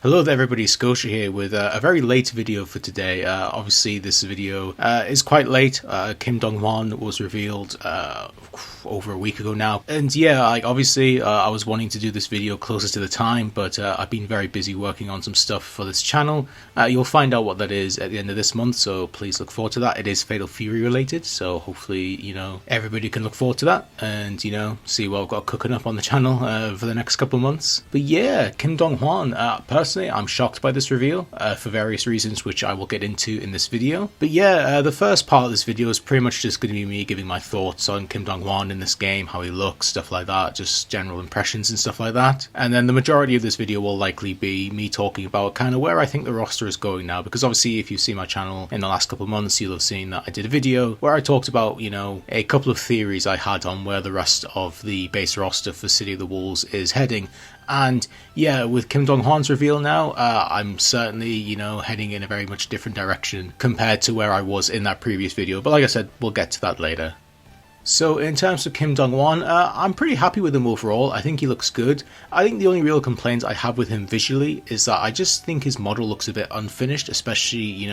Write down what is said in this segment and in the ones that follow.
Hello there everybody, Scotia here with a very late video for today. Obviously this video is quite late. Kim Dong Hwan was revealed over a week ago now. And yeah, obviously I was wanting to do this video closer to the time, but I've been very busy working on some stuff for this channel. You'll find out what that is at the end of this month, so please look forward to that. It is Fatal Fury related, so hopefully, everybody can look forward to that and, see what I've got cooking up on the channel for the next couple of months. But yeah, Kim Dong Hwan, personally, I'm shocked by this reveal for various reasons, which I will get into in this video. But yeah, the first part of this video is pretty much just going to be me giving my thoughts on Kim Dong Hwan in this game, how he looks, stuff like that, just general impressions and stuff like that. And then the majority of this video will likely be me talking about kind of where I think the roster is going now, because obviously if you see my channel in the last couple of months, you'll have seen that I did a video where I talked about, a couple of theories I had on where the rest of the base roster for City of the Wolves is heading. And yeah, with Kim Dong Hwan's reveal now, I'm certainly, heading in a very much different direction compared to where I was in that previous video. But like I said, we'll get to that later. So in terms of Kim Dong Hwan, I'm pretty happy with him overall. I think he looks good. I think the only real complaints I have with him visually is that I just think his model looks a bit unfinished, especially,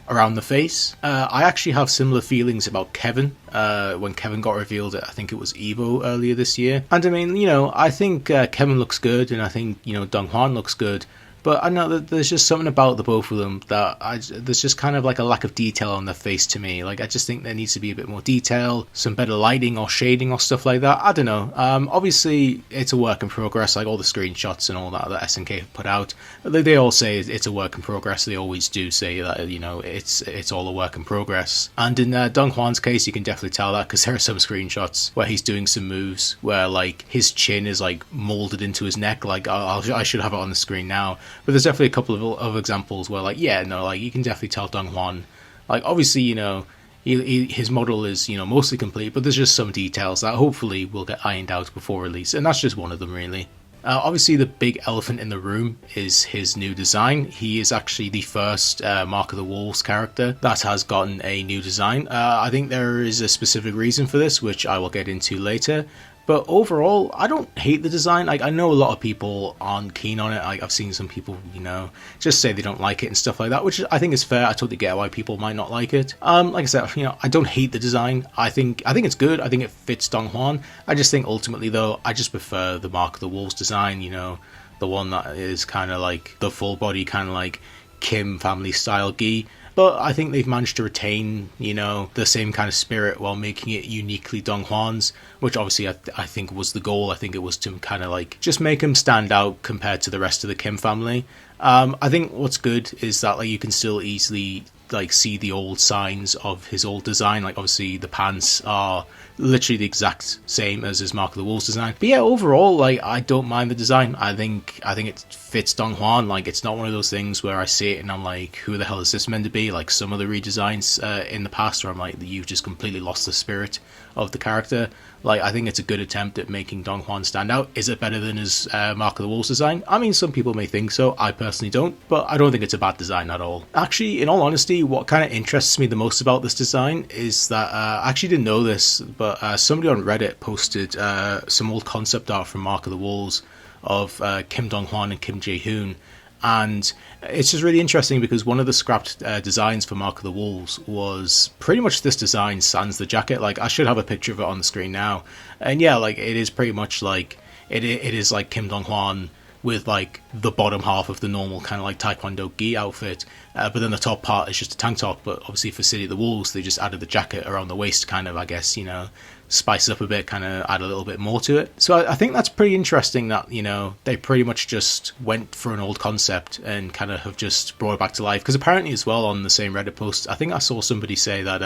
around the face. I actually have similar feelings about Kevin when Kevin got revealed at, I think it was Evo earlier this year. And I mean, I think Kevin looks good, and I think, Dong Hwan looks good. But I know that there's just something about the both of them that there's just kind of like a lack of detail on their face to me. Like, I just think there needs to be a bit more detail, some better lighting or shading or stuff like that. I don't know. Obviously, it's a work in progress, like all the screenshots and all that SNK have put out. They all say it's a work in progress. They always do say that, it's all a work in progress. And in Dong Hwan's case, you can definitely tell that because there are some screenshots where he's doing some moves where, like, his chin is, like, molded into his neck. Like, I should have it on the screen now. But there's definitely a couple of examples where, you can definitely tell Dong Hwan, obviously, his model is, mostly complete, but there's just some details that hopefully will get ironed out before release, and that's just one of them, really. Obviously, the big elephant in the room is his new design. He is actually the first Mark of the Wolves character that has gotten a new design. I think there is a specific reason for this, which I will get into later. But overall, I don't hate the design. I know a lot of people aren't keen on it. I've seen some people, just say they don't like it and stuff like that, which I think is fair. I totally get why people might not like it. Like I said, I don't hate the design. I think it's good. I think it fits Dong Hwan. I just think ultimately, though, I just prefer the Mark of the Wolves design, the one that is kind of like the full body, kind of like Kim family style gi. But I think they've managed to retain, the same kind of spirit while making it uniquely Dong Hwan's, which obviously I think was the goal. I think it was to kind of just make him stand out compared to the rest of the Kim family. I think what's good is that you can still easily see the old signs of his old design. Obviously the pants are literally the exact same as his Mark of the Wolves design. But yeah, overall, I don't mind the design. I think it fits Dong Hwan. It's not one of those things where I see it and I'm like, who the hell is this meant to be? Like some of the redesigns in the past where I'm like, you've just completely lost the spirit of the character. I think it's a good attempt at making Dong Hwan stand out. Is it better than his Mark of the Wolves design? I mean, some people may think so. I personally don't, but I don't think it's a bad design at all. Actually, in all honesty, what kind of interests me the most about this design is that I actually didn't know this, but somebody on Reddit posted some old concept art from Mark of the Wolves of Kim Dong Hwan and Kim Jae Hoon. And it's just really interesting because one of the scrapped designs for Mark of the Wolves was pretty much this design sans the jacket. I should have a picture of it on the screen now. And yeah, it is pretty much it is like Kim Dong Hwan with the bottom half of the normal kind of taekwondo gi outfit, but then the top part is just a tank top. But obviously for City of the Wolves, they just added the jacket around the waist, kind of, I guess, spice it up a bit, kind of add a little bit more to it. So I think that's pretty interesting that, they pretty much just went for an old concept and kind of have just brought it back to life. Because apparently as well, on the same Reddit post, I think I saw somebody say that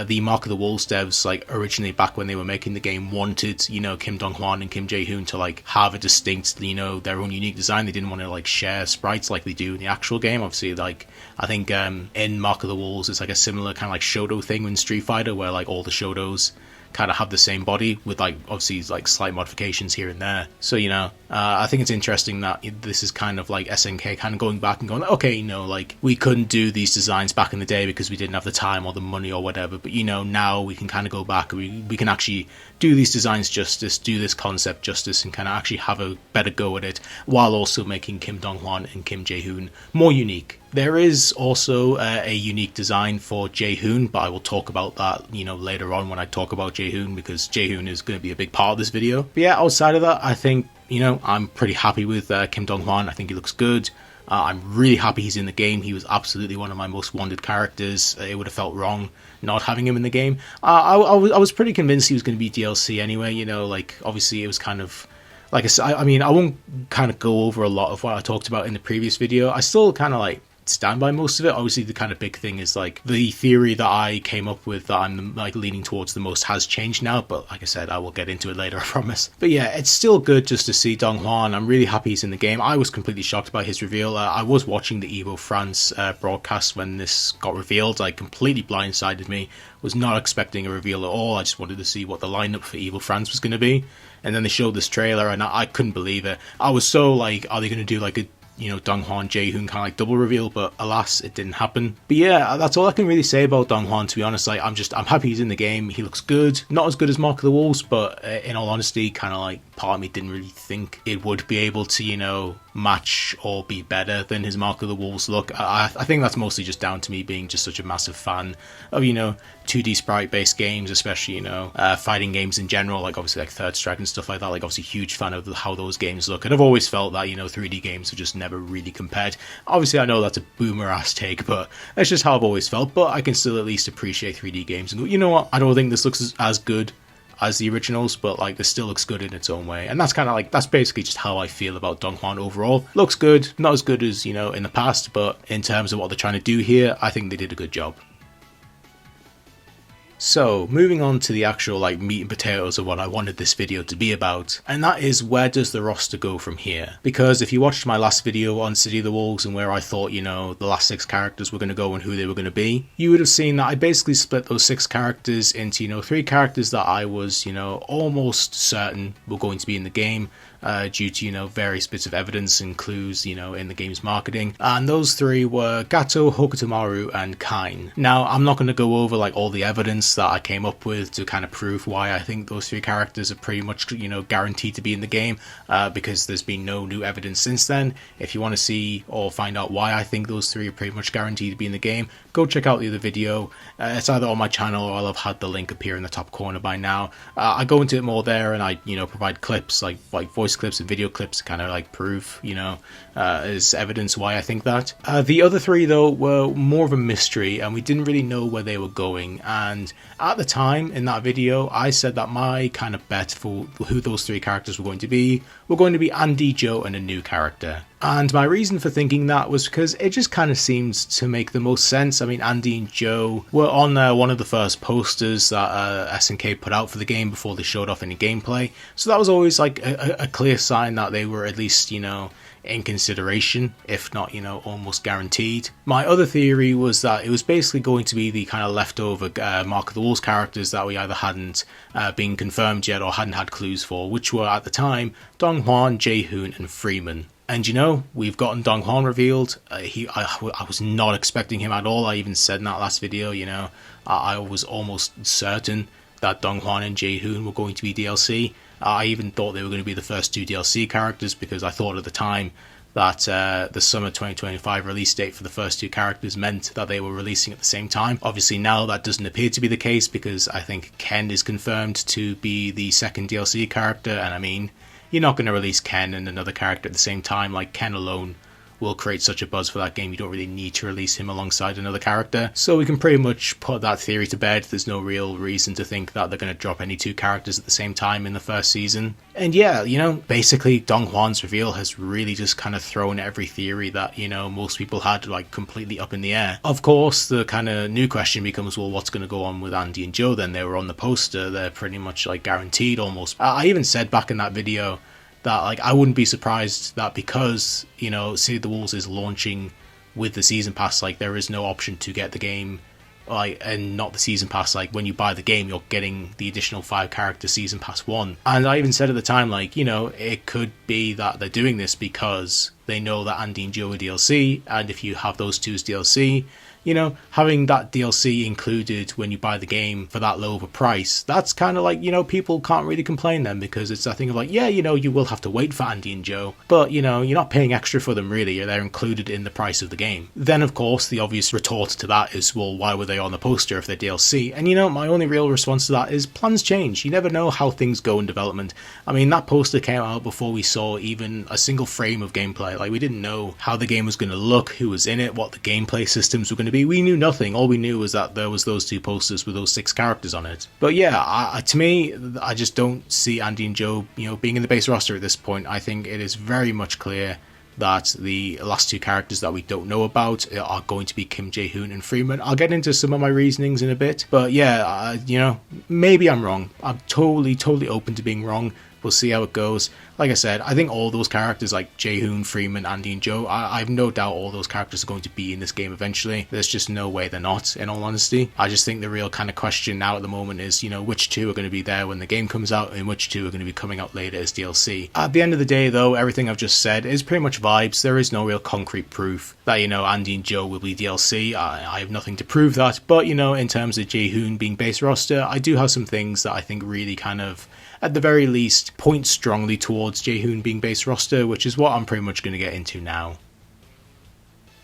the Mark of the Wolves devs, originally back when they were making the game, wanted, Kim Dong Hwan and Kim Jae Hoon to have a distinct, their own unique design. They didn't want to share sprites like they do in the actual game. Obviously, I think in Mark of the Wolves, it's a similar kind of Shoto thing in Street Fighter, where all the Shotos kind of have the same body with like obviously like slight modifications here and there. So you know, I think it's interesting that this is kind of like SNK kind of going back and going, okay, you know, like we couldn't do these designs back in the day because we didn't have the time or the money or whatever, but you know, now we can kind of go back and we can actually do these designs justice, do this concept justice, and kind of actually have a better go at it, while also making Kim Dong Hwan and Kim Jae Hoon more unique. There is also a unique design for Jae Hoon, but I will talk about that, you know, later on when I talk about Jae Hoon, because Jae Hoon is going to be a big part of this video. But yeah, outside of that, I think, you know, I'm pretty happy with Kim Dong Hwan. I think he looks good. I'm really happy he's in the game. He was absolutely one of my most wanted characters. It would have felt wrong not having him in the game. I was pretty convinced he was going to be DLC anyway, you know, like obviously it was kind of, like I said, I mean, I won't kind of go over a lot of what I talked about in the previous video. I still kind of like stand by most of it. Obviously the kind of big thing is like the theory that I came up with that I'm like leaning towards the most has changed now, but like I said, I will get into it later, I promise. But yeah, it's still good just to see Dong Hwan. I'm really happy he's in the game. I was completely shocked by his reveal. I was watching the Evo France broadcast when this got revealed. Like completely blindsided me. Was not expecting a reveal at all. I just wanted to see what the lineup for Evo France was going to be, and then they showed this trailer and I couldn't believe it. I was so like, are they going to do like a, you know, Dong Hwan, Jae Hoon kind of like double reveal, but alas, it didn't happen. But yeah, that's all I can really say about Dong Hwan, to be honest. Like, I'm happy he's in the game. He looks good. Not as good as Mark of the Wolves, but in all honesty, kind of like part of me didn't really think it would be able to, you know, match or be better than his Mark of the Wolves look. I think that's mostly just down to me being just such a massive fan of, you know, 2D sprite based games, especially, you know, fighting games in general, like obviously like Third Strike and stuff like that. Like obviously huge fan of how those games look, and I've always felt that, you know, 3D games are just never really compared. Obviously I know that's a boomer ass take, but that's just how I've always felt. But I can still at least appreciate 3D games and go, you know what, I don't think this looks as good as the originals, but like this still looks good in its own way. And that's kind of like, that's basically just how I feel about Dong Hwan overall. Looks good, not as good as, you know, in the past, but in terms of what they're trying to do here, I think they did a good job. So, moving on to the actual like meat and potatoes of what I wanted this video to be about, and that is, where does the roster go from here? Because if you watched my last video on City of the Wolves and where I thought, you know, the last 6 characters were going to go and who they were going to be, you would have seen that I basically split those 6 characters into, you know, 3 characters that I was, you know, almost certain were going to be in the game, due to, you know, various bits of evidence and clues, you know, in the game's marketing. And those 3 were Gato, Hokutomaru, and Kain. Now, I'm not going to go over like all the evidence that I came up with to kind of prove why I think those 3 characters are pretty much, you know, guaranteed to be in the game, because there's been no new evidence since then. If you want to see or find out why I think those 3 are pretty much guaranteed to be in the game, go check out the other video. It's either on my channel or I'll have had the link appear in the top corner by now. I go into it more there, and I, you know, provide clips like voice clips and video clips to kind of like prove, you know, as evidence why I think that. The other 3 though were more of a mystery, and we didn't really know where they were going. And at the time in that video, I said that my kind of bet for who those 3 characters were going to be Andy, Joe, and a new character. And my reason for thinking that was because it just kind of seems to make the most sense. I mean, Andy and Joe were on one of the first posters that SNK put out for the game before they showed off any gameplay. So that was always like a clear sign that they were at least, you know, in consideration, if not, you know, almost guaranteed. My other theory was that it was basically going to be the kind of leftover Mark of the Wolves characters that we either hadn't been confirmed yet or hadn't had clues for, which were at the time Dong Hwan, Jae Hoon, and Freeman. And you know, we've gotten Dong Hwan revealed. I was not expecting him at all. I even said in that last video, you know, I was almost certain that Dong Hwan and Jae Hoon were going to be DLC. I even thought they were going to be the first 2 DLC characters, because I thought at the time that the summer 2025 release date for the first 2 characters meant that they were releasing at the same time. Obviously now that doesn't appear to be the case, because I think Ken is confirmed to be the second DLC character, and I mean, you're not going to release Ken and another character at the same time. Like, Ken alone will create such a buzz for that game, you don't really need to release him alongside another character. So we can pretty much put that theory to bed. There's no real reason to think that they're going to drop any 2 characters at the same time in the first season. And yeah, you know, basically Dong Hwan's reveal has really just kind of thrown every theory that, you know, most people had like completely up in the air. Of course, the kind of new question becomes, well, what's going to go on with Andy and Joe then? They were on the poster, they're pretty much like guaranteed almost. I even said back in that video that like I wouldn't be surprised that because, you know, City of the Wolves is launching with the season pass, like there is no option to get the game like, and not the season pass. Like, when you buy the game, you're getting the additional 5-character season pass 1. And I even said at the time, like, you know, it could be that they're doing this because they know that Andy and Joe are DLC, and if you have those two as DLC, you know, having that DLC included when you buy the game for that low of a price, that's kind of like, you know, people can't really complain then, because it's that thing of like, yeah, you know, you will have to wait for Andy and Joe, but, you know, you're not paying extra for them really, they're included in the price of the game. Then, of course, the obvious retort to that is, well, why were they on the poster if they're DLC? And, you know, my only real response to that is plans change. You never know how things go in development. I mean, that poster came out before we saw even a single frame of gameplay. Like, we didn't know how the game was going to look, who was in it, what the gameplay systems were going to be. We knew nothing. All we knew was that there was those 2 posters with those 6 characters on it. But yeah, to me, I just don't see Andy and Joe, you know, being in the base roster at this point. I think it is very much clear that the last 2 characters that we don't know about are going to be Kim Jae Hoon and Freeman. I'll get into some of my reasonings in a bit, but yeah, you know, maybe I'm wrong. I'm totally open to being wrong. We'll see how it goes. Like I said, I think all those characters like Jae Hoon, Freeman, Andy and Joe, I have no doubt all those characters are going to be in this game eventually. There's just no way they're not, in all honesty. I just think the real kind of question now at the moment is, you know, which 2 are going to be there when the game comes out and which 2 are going to be coming out later as DLC. At the end of the day though, everything I've just said is pretty much vibes. There is no real concrete proof that, you know, Andy and Joe will be DLC. I have nothing to prove that, but, you know, in terms of Jae Hoon being base roster, I do have some things that I think really kind of, at the very least, point strongly towards Jae Hoon being base roster, which is what I'm pretty much going to get into now.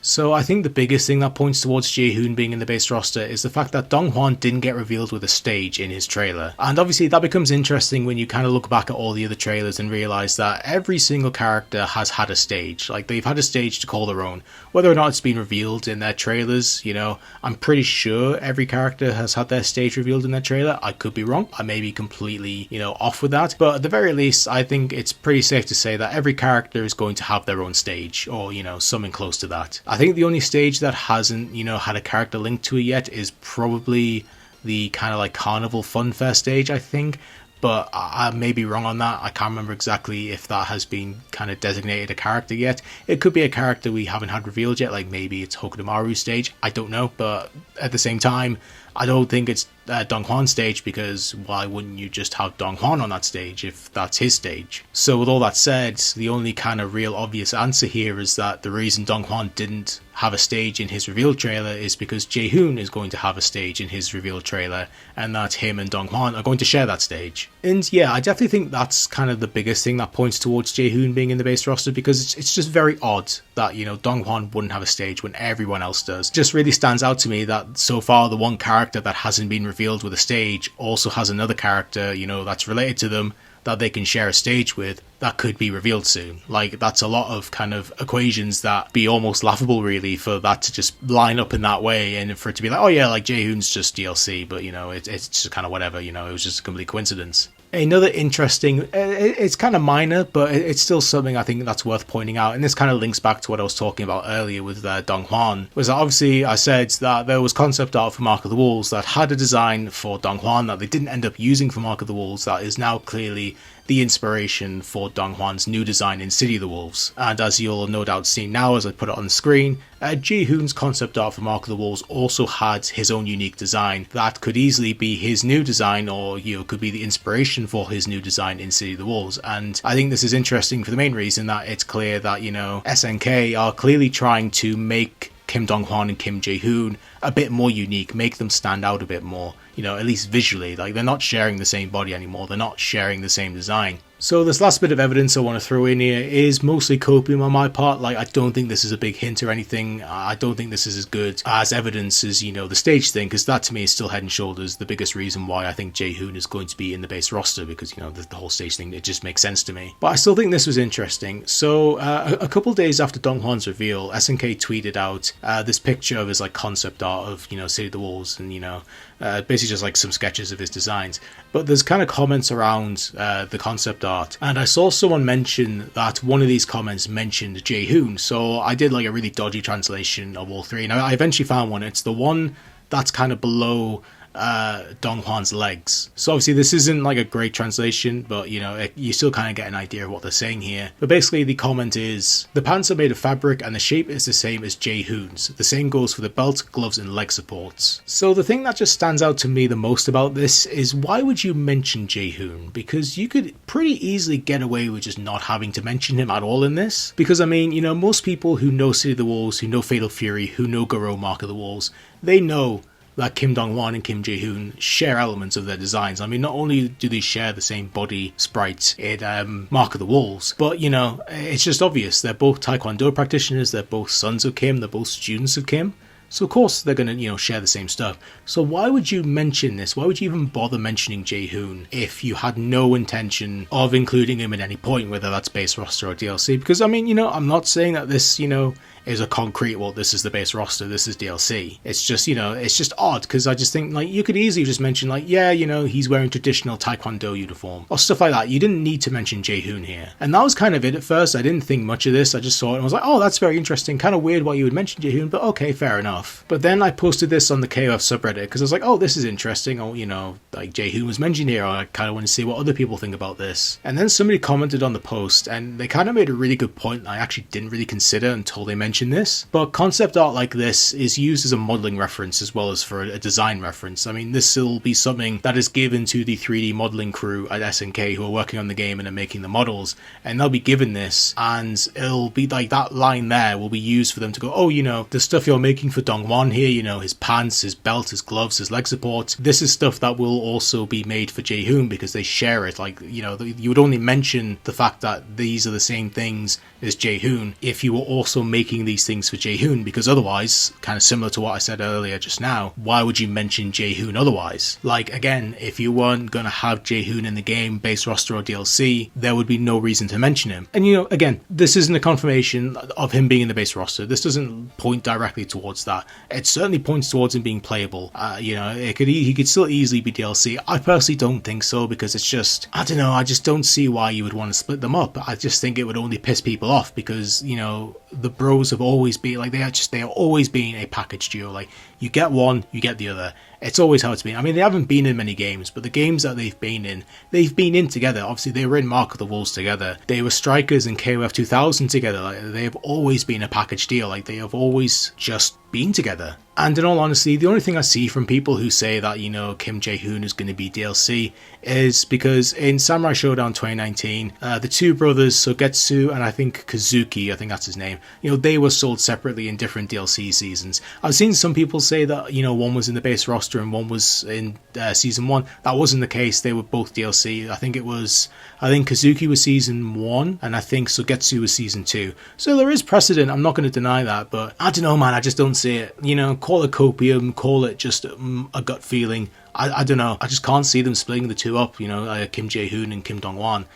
So I think the biggest thing that points towards Jae Hoon being in the base roster is the fact that Dong Hwan didn't get revealed with a stage in his trailer. And obviously that becomes interesting when you kind of look back at all the other trailers and realise that every single character has had a stage. Like, they've had a stage to call their own. Whether or not it's been revealed in their trailers, you know, I'm pretty sure every character has had their stage revealed in their trailer. I could be wrong. I may be completely, you know, off with that. But at the very least, I think it's pretty safe to say that every character is going to have their own stage, or, you know, something close to that. I think the only stage that hasn't, you know, had a character linked to it yet is probably the kind of like Carnival Funfair stage, I think. But I may be wrong on that. I can't remember exactly if that has been kind of designated a character yet. It could be a character we haven't had revealed yet, like maybe it's Hokutomaru's stage. I don't know, but at the same time, I don't think it's Dong Hwan's stage, because why wouldn't you just have Dong Hwan on that stage if that's his stage? So with all that said, the only kind of real obvious answer here is that the reason Dong Hwan didn't have a stage in his reveal trailer is because Jae Hoon is going to have a stage in his reveal trailer, and that him and Dong Hwan are going to share that stage. And yeah, I definitely think that's kind of the biggest thing that points towards Jae Hoon being in the base roster, because it's just very odd that, you know, Dong Hwan wouldn't have a stage when everyone else does. It just really stands out to me that so far the one character that hasn't been revealed with a stage also has another character, you know, that's related to them that they can share a stage with that could be revealed soon. Like, that's a lot of kind of equations that be almost laughable really, for that to just line up in that way, and for it to be like, oh yeah, like Jae Hoon's just DLC, but, you know, it's just kind of whatever, you know, it was just a complete coincidence. Another interesting, it's kind of minor, but it's still something I think that's worth pointing out, and this kind of links back to what I was talking about earlier with Dong Hwan, was that obviously I said that there was concept art for Mark of the Wolves that had a design for Dong Hwan that they didn't end up using for Mark of the Wolves that is now clearly the inspiration for Dong Hwan's new design in City of the Wolves. And as you'll no doubt see now as I put it on the screen, Jae Hoon's concept art for Mark of the Wolves also had his own unique design that could easily be his new design, or, you know, could be the inspiration for his new design in City of the Wolves. And I think this is interesting for the main reason that it's clear that, you know, SNK are clearly trying to make Kim Dong Hwan and Kim Jae Hoon a bit more unique, make them stand out a bit more, you know, at least visually. Like, they're not sharing the same body anymore, they're not sharing the same design. So this last bit of evidence I want to throw in here is mostly copium on my part. Like, I don't think this is a big hint or anything. I don't think this is as good as evidence as, you know, the stage thing, because that to me is still head and shoulders the biggest reason why I think Jae Hoon is going to be in the base roster, because, you know, the whole stage thing, it just makes sense to me. But I still think this was interesting. So a couple days after Dong Hwan's reveal, SNK tweeted out this picture of his like concept art of, you know, City of the Wolves, and, you know, basically just like some sketches of his designs. But there's kind of comments around the concept art, and I saw someone mention that one of these comments mentioned Jae Hoon, so I did like a really dodgy translation of all three, and I eventually found one. It's the one that's kind of below Dong Hwan's legs. So obviously this isn't like a great translation, but you know, you still kind of get an idea of what they're saying here. But basically the comment is, the pants are made of fabric and the shape is the same as Jae Hoon's. The same goes for the belt, gloves and leg supports. So the thing that just stands out to me the most about this is, why would you mention Jae Hoon? Because you could pretty easily get away with just not having to mention him at all in this. Because I mean, you know, most people who know City of the Wolves, who know Fatal Fury, who know Garo Mark of the Wolves, they know that Kim Dong Hwan and Kim Jae Hoon share elements of their designs. I mean, not only do they share the same body sprites in Mark of the Wolves, but, you know, it's just obvious. They're both Taekwondo practitioners, they're both sons of Kim, they're both students of Kim. So of course they're going to, you know, share the same stuff. So why would you mention this? Why would you even bother mentioning Jae Hoon if you had no intention of including him at any point, whether that's base roster or DLC? Because, I mean, you know, I'm not saying that this, you know, is a concrete, well, this is the base roster, this is DLC. It's just, you know, it's just odd, because I just think, like, you could easily just mention, like, yeah, you know, he's wearing traditional Taekwondo uniform, or stuff like that. You didn't need to mention Jae Hoon here. And that was kind of it at first. I didn't think much of this. I just saw it and was like, oh, that's very interesting. Kind of weird why you would mention Jae Hoon, but okay, fair enough. But then I posted this on the KOF subreddit, because I was like, oh, this is interesting. Oh, you know, like, Jae Hoon was mentioned here. I kind of want to see what other people think about this. And then somebody commented on the post, and they kind of made a really good point that I actually didn't really consider until they mentioned this. But concept art like this is used as a modelling reference as well as for a design reference. I mean, this will be something that is given to the 3D modelling crew at SNK who are working on the game and are making the models, and they'll be given this, and it'll be like that line there will be used for them to go, oh, you know, the stuff you're making for Dong Hwan here, you know, his pants, his belt, his gloves, his leg support, this is stuff that will also be made for Jae Hoon because they share it. Like, you know, you would only mention the fact that these are the same things as Jae Hoon if you were also making these things for Jae Hoon, because otherwise, kind of similar to what I said earlier just now, why would you mention Jae Hoon otherwise? Like, again, if you weren't going to have Jae Hoon in the game, base roster or DLC, there would be no reason to mention him. And, you know, again, this isn't a confirmation of him being in the base roster. This doesn't point directly towards that. It certainly points towards him being playable. You know, he could still easily be DLC. I personally don't think so, because it's just, I don't know, I just don't see why you would want to split them up. I just think it would only piss people off, because, you know, the bros have always been like, they are always been a package duo. Like, you get one, you get the other. It's always how it's been. I mean, they haven't been in many games, but the games that they've been in together. Obviously, they were in Mark of the Wolves together. They were Strikers in KOF 2000 together. Like, they have always been a package deal. Like, they have always just been together. And in all honesty, the only thing I see from people who say that, you know, Kim Jae Hoon is going to be DLC is because in Samurai Showdown 2019, the two brothers, Sogetsu and I think Kazuki, I think that's his name, you know, they were sold separately in different DLC seasons. I've seen some people say that, you know, one was in the base roster and one was in season 1. That wasn't the case. They were both DLC. I think Kazuki was season 1 and I think Sogetsu was season 2. So there is precedent. I'm not going to deny that, but I don't know, man. I just don't see it. You know, call it copium, call it just a gut feeling. I don't know. I just can't see them splitting the two up, you know, Kim Jae Hoon and Kim Dong Hwan,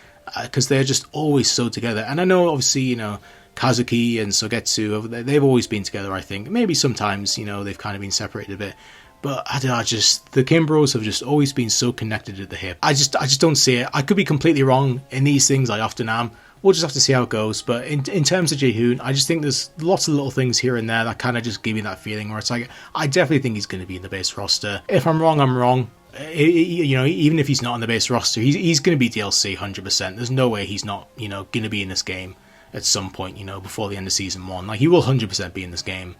because they're just always so together. And I know, obviously, you know, Kazuki and Sogetsu, they've always been together, I think. Maybe sometimes, you know, they've kind of been separated a bit. But I don't know, the Kim Bros have just always been so connected at the hip. I just don't see it. I could be completely wrong in these things, I often am. We'll just have to see how it goes. But in terms of Jae Hoon, I just think there's lots of little things here and there that kind of just give me that feeling where it's like, I definitely think he's going to be in the base roster. If I'm wrong, I'm wrong. You know, even if he's not on the base roster, he's going to be DLC 100%. There's no way he's not, you know, going to be in this game at some point, you know, before the end of season 1. Like, he will 100% be in this game.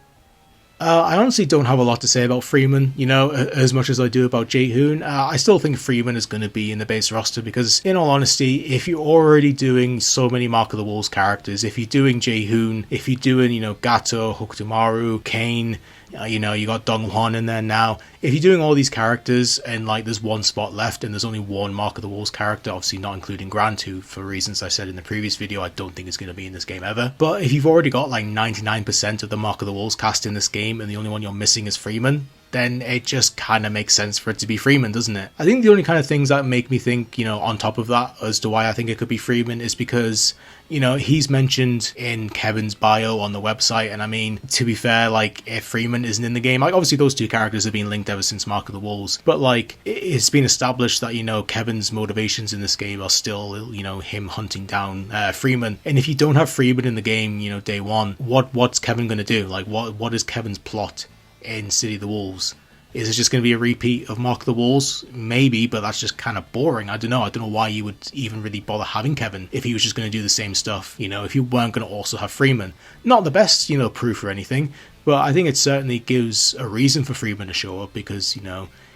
I honestly don't have a lot to say about Freeman, you know, as much as I do about Jae Hoon. I still think Freeman is going to be in the base roster because, in all honesty, if you're already doing so many Mark of the Wolves characters, if you're doing Jae Hoon, if you're doing, you know, Gato, Hokutomaru, Kane, you know, you got Dong Hwan in there now. If you're doing all these characters and, like, there's one spot left and there's only one Mark of the Wolves character, obviously not including Grant, who, for reasons I said in the previous video, I don't think is going to be in this game ever. But if you've already got, like, 99% of the Mark of the Wolves cast in this game and the only one you're missing is Freeman, then it just kind of makes sense for it to be Freeman, doesn't it? I think the only kind of things that make me think, you know, on top of that as to why I think it could be Freeman is because, you know, he's mentioned in Kevin's bio on the website, and I mean, to be fair, like, if Freeman isn't in the game, like, obviously those two characters have been linked ever since Mark of the Wolves, but, like, it's been established that, you know, Kevin's motivations in this game are still, you know, him hunting down Freeman, and if you don't have Freeman in the game, you know, day one, what's Kevin going to do? Like, what is Kevin's plot in City of the Wolves? Is it just going to be a repeat of Mark of the Wolves? Maybe, but that's just kind of boring. I don't know why you would even really bother having Kevin if he was just going to do the same stuff, if you weren't going to also have Freeman. Not the best, proof or anything, but I think it certainly gives a reason for Freeman to show up, because,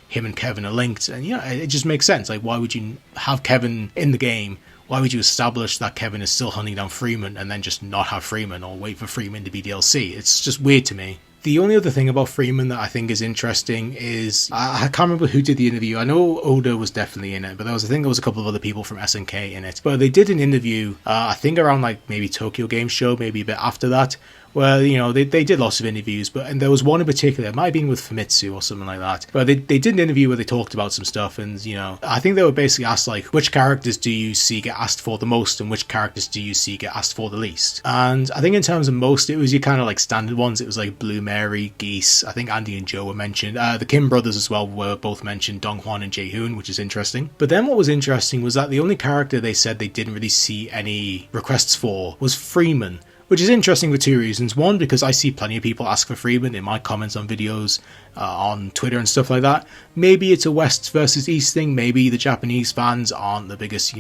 him and Kevin are linked, and it just makes sense. Like, why would you have Kevin in the game? Why would you establish that Kevin is still hunting down Freeman and then just not have Freeman, or wait for Freeman to be DLC? It's just weird to me. The only other thing about Freeman that I think is interesting is, I can't remember who did the interview. I know Oda was definitely in it, but there was a couple of other people from SNK in it. But they did an interview, I think around like maybe Tokyo Game Show, maybe a bit after that, where, they did lots of interviews, and there was one in particular, it might have been with Famitsu or something like that, but they did an interview where they talked about some stuff, and, I think they were basically asked, like, which characters do you see get asked for the most, and which characters do you see get asked for the least? And I think in terms of most, it was your kind of, like, standard ones. It was, like, Blue Mary, Geese, I think Andy and Joe were mentioned, the Kim brothers as well were both mentioned, Dong Hwan and Jae Hoon, which is interesting. But then what was interesting was that the only character they said they didn't really see any requests for was Freeman, which is interesting for two reasons. One, because I see plenty of people ask for Freeman in my comments on videos, on Twitter and stuff like that. Maybe it's a West versus East thing. Maybe the Japanese fans aren't the biggest,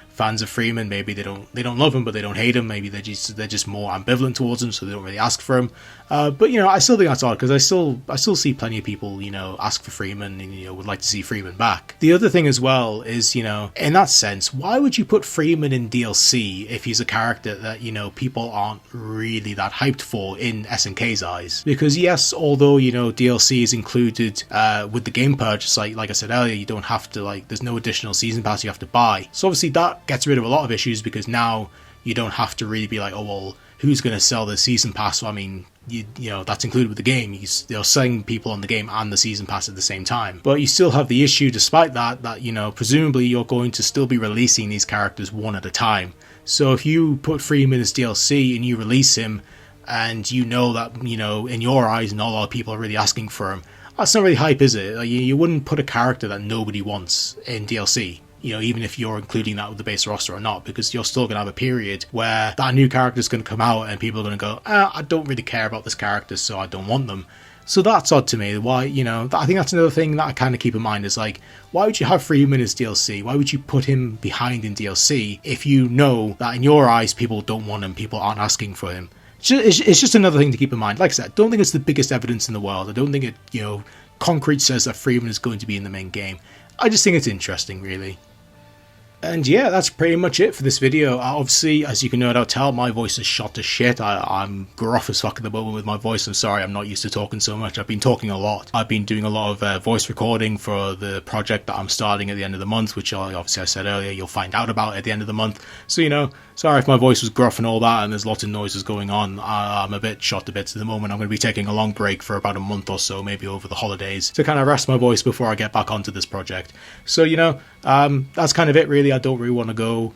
fans of Freeman. Maybe they don't love him, but they don't hate him. Maybe they're just more ambivalent towards him, so they don't really ask for him. But I still think that's odd, because I still see plenty of people ask for Freeman and would like to see Freeman back. The other thing as well is in that sense, why would you put Freeman in DLC if he's a character that people aren't really that hyped for in SNK's eyes? Because yes, although DLC is included with the game purchase, like I said earlier, you don't have to there's no additional season pass you have to buy. So obviously that gets rid of a lot of issues, because now you don't have to really be like, oh well, who's going to sell the season pass? So, I mean, that's included with the game. They're selling people on the game and the season pass at the same time. But you still have the issue, despite that presumably you're going to still be releasing these characters one at a time. So if you put Freeman as DLC and you release him, and that, in your eyes, not a lot of people are really asking for him, that's not really hype, is it? You wouldn't put a character that nobody wants in DLC. Even if you're including that with the base roster or not, because you're still going to have a period where that new character is going to come out and people are going to go, I don't really care about this character, so I don't want them. So that's odd to me. Why, I think that's another thing that I kind of keep in mind is why would you have Freeman as DLC? Why would you put him behind in DLC if you know that in your eyes people don't want him, people aren't asking for him? It's just another thing to keep in mind. Like I said, I don't think it's the biggest evidence in the world. I don't think it, concrete says that Freeman is going to be in the main game. I just think it's interesting, really. And yeah, that's pretty much it for this video. Obviously, as you can no doubt tell, my voice is shot to shit. I'm gruff as fuck at the moment with my voice. I'm sorry, I'm not used to talking so much. I've been talking a lot. I've been doing a lot of voice recording for the project that I'm starting at the end of the month, which obviously I said earlier, you'll find out about at the end of the month. So, sorry if my voice was gruff and all that, and there's lots of noises going on. I'm a bit shot to bits at the moment. I'm going to be taking a long break for about a month or so, maybe over the holidays, to kind of rest my voice before I get back onto this project. So, that's kind of it, really. I don't really want to go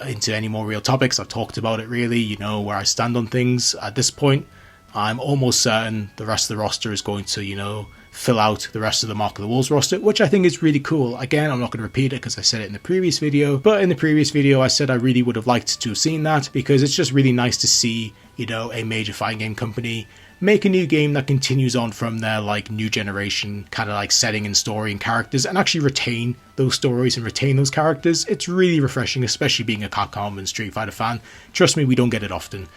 into any more real topics. I've talked about it, really, where I stand on things. At this point, I'm almost certain the rest of the roster is going to, fill out the rest of the Mark of the Wolves roster, which I think is really cool. Again, I'm not going to repeat it because I said it in the previous video, but in the previous video I said I really would have liked to have seen that, because it's just really nice to see, a major fighting game company make a new game that continues on from their new generation kind of setting and story and characters, and actually retain those stories and retain those characters. It's really refreshing, especially being a Capcom and Street Fighter fan. Trust me, we don't get it often.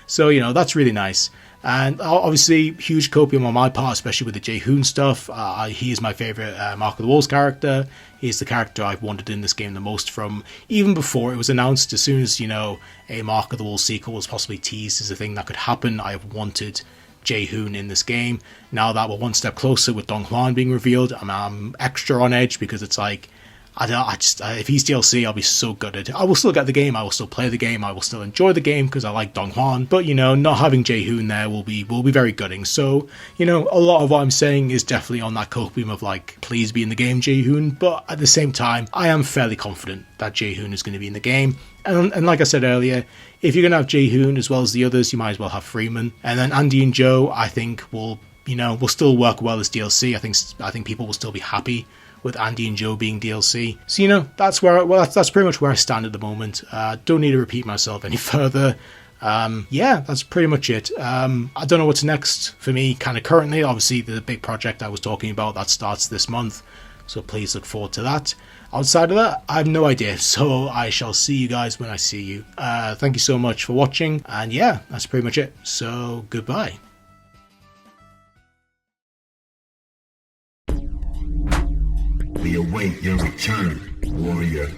So that's really nice. And obviously, huge copium on my part, especially with the Jae Hoon stuff. He is my favourite Mark of the Wolves character. He's the character I've wanted in this game the most from even before it was announced. As soon as, a Mark of the Wolves sequel was possibly teased as a thing that could happen, I have wanted Jae Hoon in this game. Now that we're one step closer with Dong Hwan being revealed, I'm extra on edge, because it's if he's DLC, I'll be so gutted. I will still get the game, I will still play the game, I will still enjoy the game because I like Dong Hwan, but not having Jae Hoon there will be very gutting. So, a lot of what I'm saying is definitely on that copium of please be in the game, Jae Hoon, but at the same time, I am fairly confident that Jae Hoon is going to be in the game. And like I said earlier, if you're going to have Jae Hoon as well as the others, you might as well have Freeman. And then Andy and Joe, I think will still work well as DLC. I think people will still be happy with Andy and Joe being DLC. So, that's pretty much where I stand at the moment. Don't need to repeat myself any further. Yeah, that's pretty much it. I don't know what's next for me kind of currently. Obviously, the big project I was talking about, that starts this month, so please look forward to that. Outside of that, I have no idea, so I shall see you guys when I see you. Thank you so much for watching, and yeah, that's pretty much it. So, goodbye. We await your return, warrior.